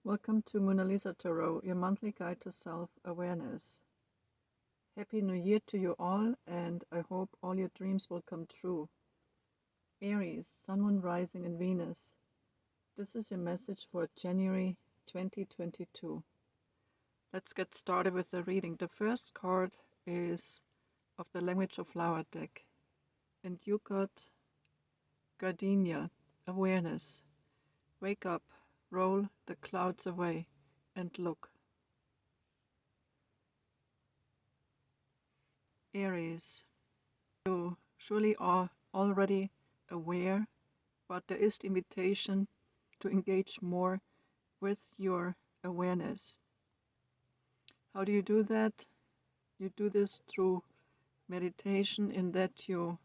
Welcome to MoonALisa Tarot, your monthly guide to self-awareness. Happy New Year to you all, and I hope all your dreams will come true. Aries, Sun, Moon, Rising in Venus. This is your message for January 2022. Let's get started with the reading. The first card is of the Language of Flower deck, and you got Gardenia, Awareness. Wake up. Roll the clouds away and look. Aries, you surely are already aware, but there is the invitation to engage more with your awareness. How do you do that? You do this through meditation, in that you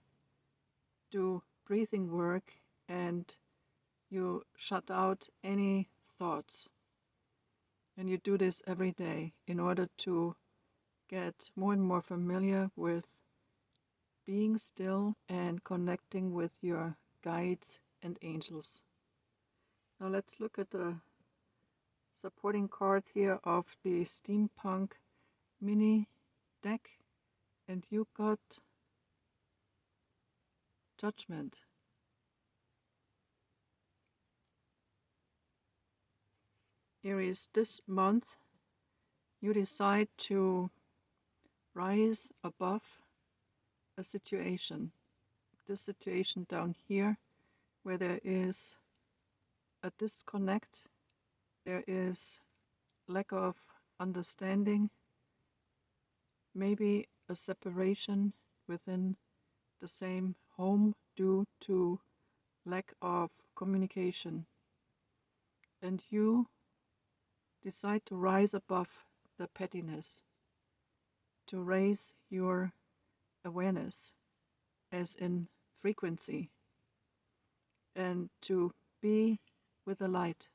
do breathing work and you shut out any thoughts. And you do this every day in order to get more and more familiar with being still and connecting with your guides and angels. Now let's look at the supporting card here of the Steampunk mini deck, and you got Judgment. Aries, this month you decide to rise above a situation. This situation down here, where there is a disconnect, there is lack of understanding, maybe a separation within the same home due to lack of communication. And you decide to rise above the pettiness, to raise your awareness, as in frequency, and to be with the light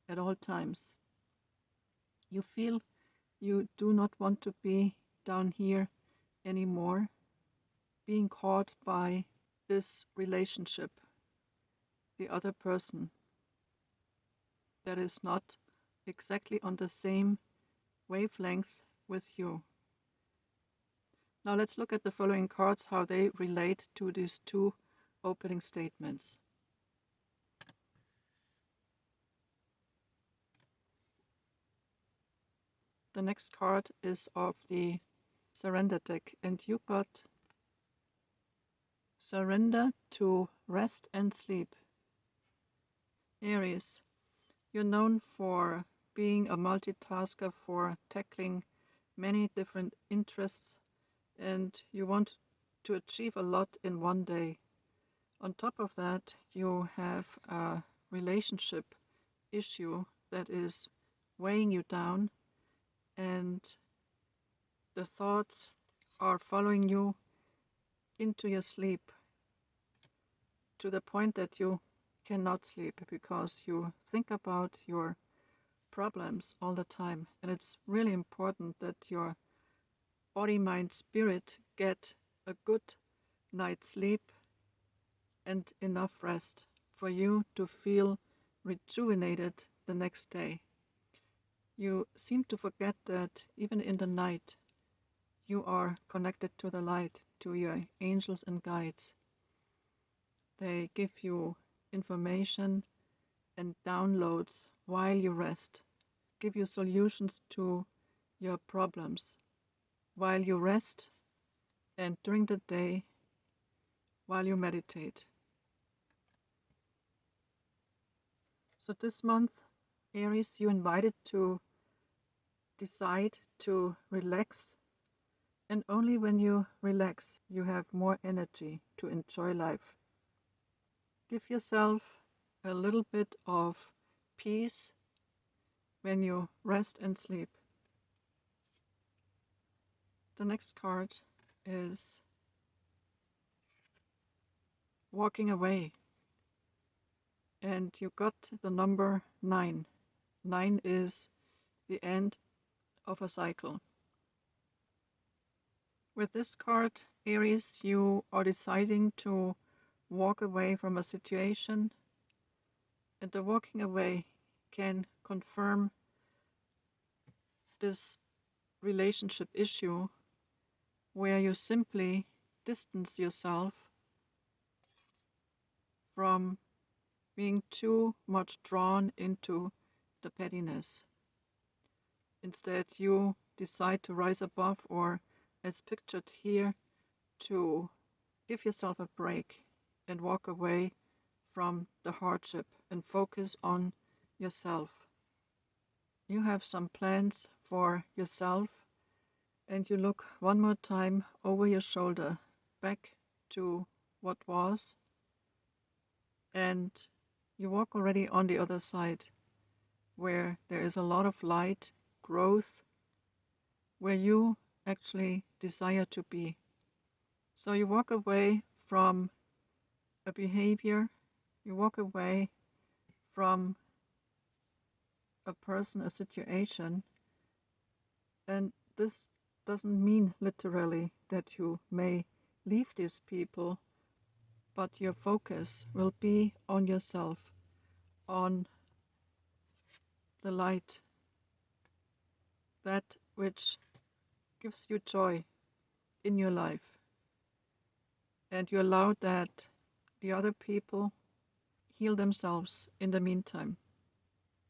at all times. You feel you do not want to be down here anymore, being caught by this relationship, the other person that is not exactly on the same wavelength with you. Now let's look at the following cards, how they relate to these two opening statements. The next card is of the Surrender deck, and you got Surrender to Rest and Sleep. Aries, you're known for being a multitasker, for tackling many different interests, and you want to achieve a lot in one day. On top of that, you have a relationship issue that is weighing you down, and the thoughts are following you into your sleep to the point that you cannot sleep because you think about your problems all the time. And it's really important that your body, mind, spirit get a good night's sleep and enough rest for you to feel rejuvenated the next day. You seem to forget that even in the night you are connected to the light, to your angels and guides. They give you information and downloads while you rest, give you solutions to your problems while you rest and during the day while you meditate. So this month, Aries, you're invited to decide to relax, and only when you relax you have more energy to enjoy life. Give yourself a little bit of peace when you rest and sleep. The next card is Walking Away, and you got the number 9. 9 is the end of a cycle. With this card, Aries, you are deciding to walk away from a situation, and the walking away can confirm this relationship issue where you simply distance yourself from being too much drawn into the pettiness. Instead, you decide to rise above, or as pictured here, to give yourself a break and walk away from the hardship and focus on yourself. You have some plans for yourself, and you look one more time over your shoulder back to what was, and you walk already on the other side where there is a lot of light, growth, where you actually desire to be. So you walk away from a behavior, you walk away from a person, a situation, and this doesn't mean literally that you may leave these people, but your focus will be on yourself, on the light, that which gives you joy in your life. And you allow that the other people heal themselves in the meantime.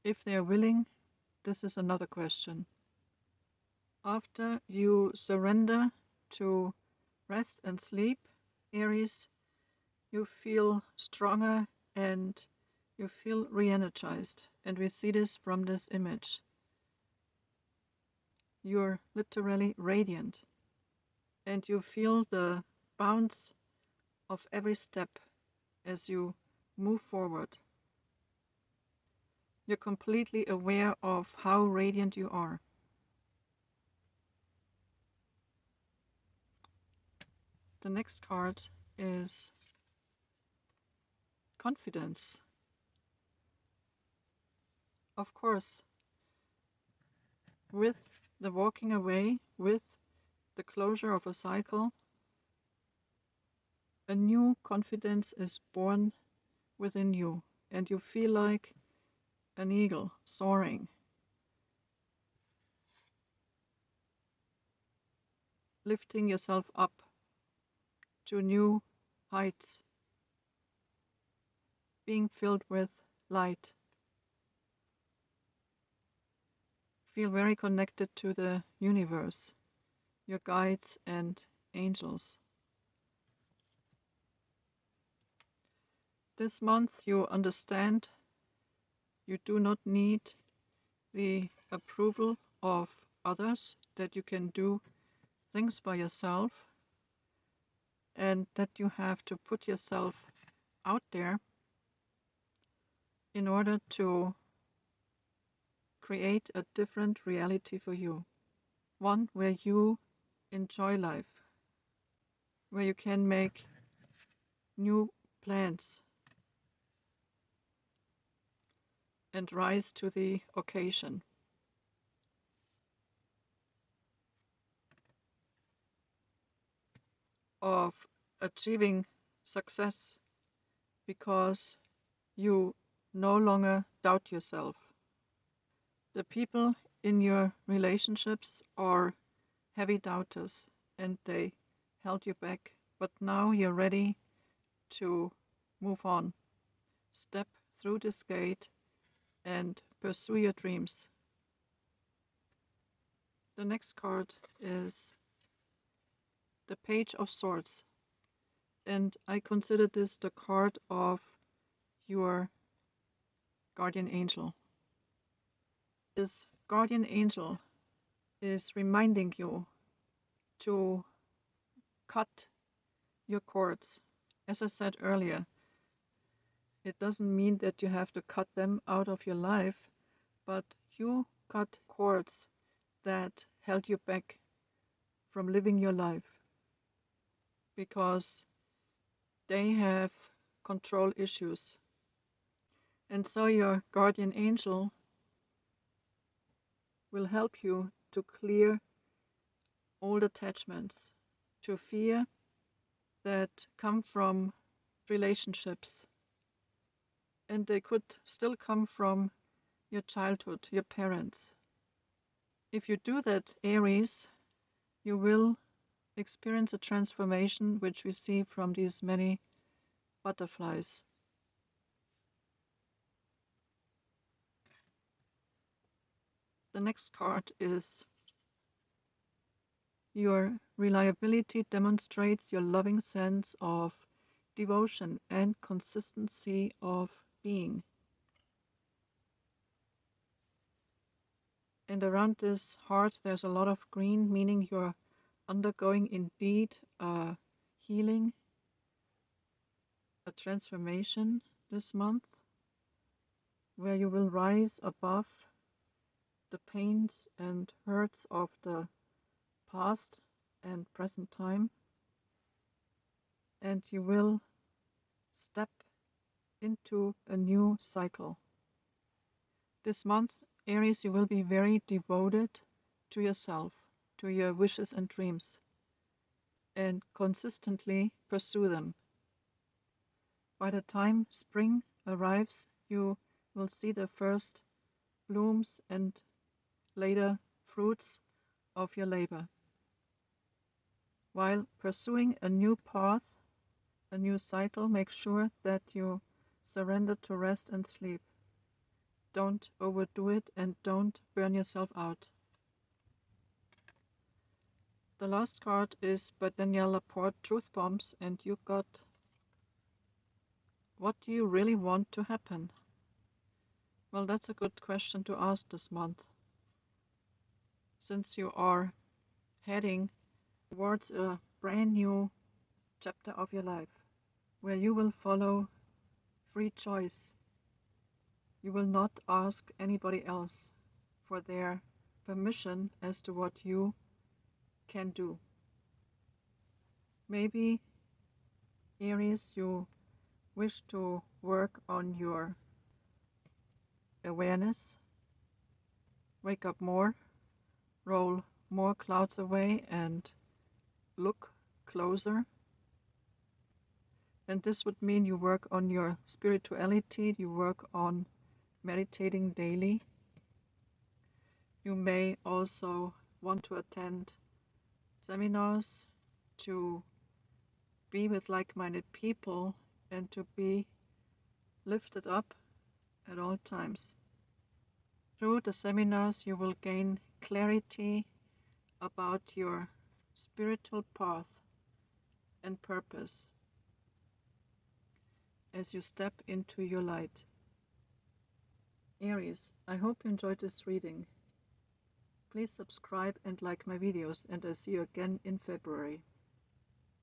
If they are willing, this is another question. After you surrender to rest and sleep, Aries, you feel stronger and you feel re-energized. And we see this from this image. You're literally radiant. And you feel the bounce of every step as you move forward. You're completely aware of how radiant you are. The next card is confidence. Of course, with the walking away, with the closure of a cycle, a new confidence is born within you, and you feel like an eagle soaring, lifting yourself up to new heights, being filled with light. Feel very connected to the universe, your guides and angels. This month you understand you do not need the approval of others, that you can do things by yourself, and that you have to put yourself out there in order to create a different reality for you. One where you enjoy life, where you can make new plans and rise to the occasion. Of achieving success because you no longer doubt yourself. The people in your relationships are heavy doubters and they held you back, but now you're ready to move on. Step through this gate and pursue your dreams. The next card is the Page of Swords, and I consider this the card of your guardian angel. This guardian angel is reminding you to cut your cords. As I said earlier, it doesn't mean that you have to cut them out of your life, but you cut cords that held you back from living your life because they have control issues. And so your guardian angel will help you to clear old attachments to fear that come from relationships. And they could still come from your childhood, your parents. If you do that, Aries, you will experience a transformation which we see from these many butterflies. The next card is your reliability demonstrates your loving sense of devotion and consistency of being. And around this heart there's a lot of green, meaning you're undergoing indeed a healing, a transformation this month, where you will rise above the pains and hurts of the past and present time, and you will step into a new cycle. This month, Aries, you will be very devoted to yourself, to your wishes and dreams, and consistently pursue them. By the time spring arrives, you will see the first blooms and later fruits of your labor. While pursuing a new path, a new cycle, make sure that you surrender to rest and sleep. Don't overdo it and don't burn yourself out. The last card is by Danielle Laporte, Truth Bombs, and you got what do you really want to happen? Well, that's a good question to ask this month, since you are heading towards a brand new chapter of your life, where you will follow free choice. You will not ask anybody else for their permission as to what you can do. Maybe, Aries, you wish to work on your awareness, wake up more, roll more clouds away and look closer. And this would mean you work on your spirituality, you work on meditating daily. You may also want to attend seminars to be with like-minded people and to be lifted up at all times. Through the seminars, you will gain clarity about your spiritual path and purpose as you step into your light. Aries, I hope you enjoyed this reading. Please subscribe and like my videos, and I'll see you again in February.